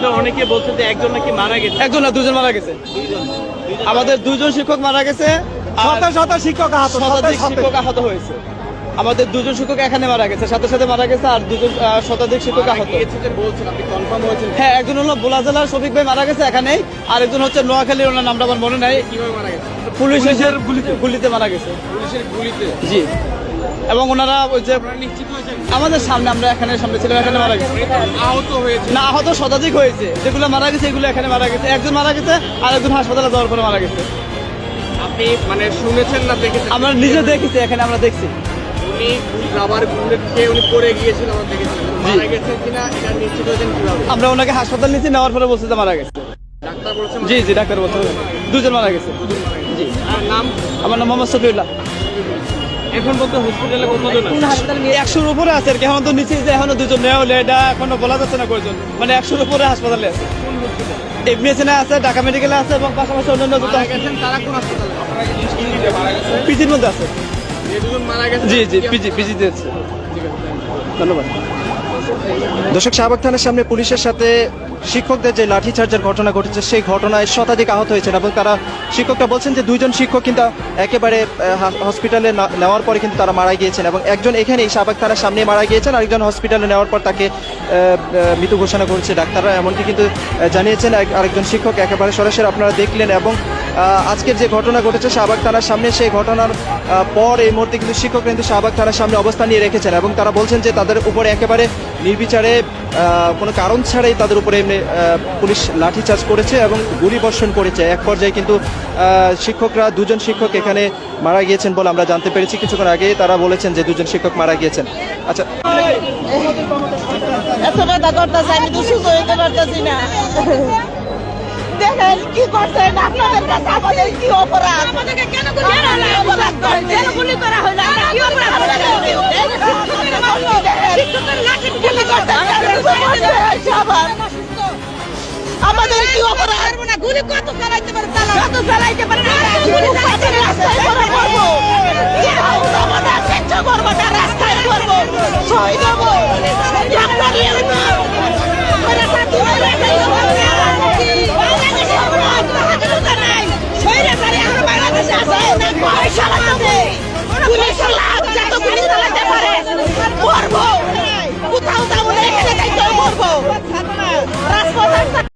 মধ্যে অনেকে বলছে যে একজন নাকি মারা গেছে। একজন না, দুজন মারা গেছে। আমাদের দুজন শিক্ষক মারা গেছে, শিক্ষক আহত হয়েছে। আমাদের দুজন শিক্ষক এখানে মারা গেছে, সাথে সাথে মারা গেছে, আর দুজন শতাধিক শিক্ষক আহত। হ্যাঁ, একজন হলো ভোলা জেলার শফিক ভাই মারা গেছে এখানেই, আর একজন হচ্ছে নোয়াখালীর, ওনার নামটা আমার মনে নাই। কিভাবে মারা গেছে? পুলিশের গুলিতে মারা গেছে। পুলিশের গুলিতে? জি। এবং ওনারা ওই যে নিশ্চিত হয়েছেন আমাদের সামনে, আমরা এখানে সামনে ছিলাম, এখানে মারা গেছে। আহত হয়েছে না, আহত শতাধিক হয়েছে। যেগুলো মারা গেছে এগুলো এখানে মারা গেছে। একজন মারা গেছে, আর একজন হাসপাতালে যাওয়ার পরে মারা গেছে। আপনি মানে শুনেছেন না দেখেছেন? আমরা নিজে দেখেছি, এখানে আমরা দেখছি। উনি রাবার বুলেট খেয়ে উনি পড়ে গিয়েছিল, আমরা দেখেছিলাম। মারা গেছেন কিনা এটা নিশ্চিত হয়েছেন কিভাবে? আমরা ওনাকে হাসপাতাল নিয়েছি, নেওয়ার পরে বলছে যে মারা গেছে। ডাক্তার বলছে? জি জি, ডাক্তার বলছে দুজন মারা গেছে। জি। আর নাম? আমার নাম মোহাম্মদ শফিউল্লাহ। এখন বলতে হসপিটালে কতজন আছে? 100-র উপরে আছে আর কি। এখন তো নিচে যে এখনো দুজন নেওয়া হলে এটা এখনো বলা যাচ্ছে না কয়জন, মানে 100-র উপরে হাসপাতালে আছে। এমনিএসএনে আছে, ঢাকা মেডিকেলে আছে, এবং পাশাপাশি অন্যান্য মারা গেছেন তারা কোন হাসপাতালে? পিজির মধ্যে আছে। এই দুজন মারা গেছে? জি জি, পিজিতে আছে। ধন্যবাদ। দর্শক, শাহবাগ থানার সামনে পুলিশের সাথে শিক্ষকদের যে লাঠিচার্জের ঘটনা ঘটেছে, সেই ঘটনায় শতাধিক আহত হয়েছেন, এবং তারা শিক্ষকরা বলছেন যে দুইজন শিক্ষক কিন্তু একেবারে হসপিটালে নেওয়ার পরে কিন্তু তারা মারা গিয়েছেন, এবং একজন এখানেই শাহবাগ থানার সামনে মারা গিয়েছেন, আরেকজন হসপিটালে নেওয়ার পর তাকে মৃত ঘোষণা করেছে ডাক্তাররা, এমনকি কিন্তু জানিয়েছেন আরেকজন শিক্ষক। একেবারে সরাসরি আপনারা দেখলেন। এবং আজকের যে ঘটনা ঘটেছে শাহবাগ থানার সামনে, সেই ঘটনার পর এই মুহূর্তে কিন্তু শিক্ষকরা কিন্তু শাহবাগ থানার সামনে অবস্থান নিয়ে রেখেছেন, এবং তারা বলছেন যে তাদের উপরে একেবারে নির্বিচারে কোনো কারণ ছাড়াই তাদের উপরে পুলিশ লাঠিচার্জ করেছে এবং গুলি বর্ষণ করেছে। এক পর্যায়ে কিন্তু শিক্ষকরা, দুজন শিক্ষক এখানে মারা গিয়েছেন বলে আমরা জানতে পেরেছি। কিছুক্ষণ আগে তারা বলেছেন যে দুজন শিক্ষক মারা গিয়েছেন। আচ্ছা, এত ব্যথা করতেছে, আমি তো সুস্থ হইতে পারতেছি না। দেখেন কি করছেন আপনাদের কাছে, আমাদের কি অপরাধ? আমাদেরকে কেন গুলি করা হলো? আমরা কি অপরাধ করেছি? আমাদের কি অপরাধ? গুলি কত চালাইতে পারে? কত চালাইতে পারে? রাস্তায় করবো, চেষ্টা করবো না, রাস্তায় করবো, শহীদ হবো, ডাক্তার নিয়ে বাংলাদেশে আছে পুলিশের লাভ যত গুলি চালাতে পারে করবো, কোথাও যাবো না, এখানে করবো রাজপথ।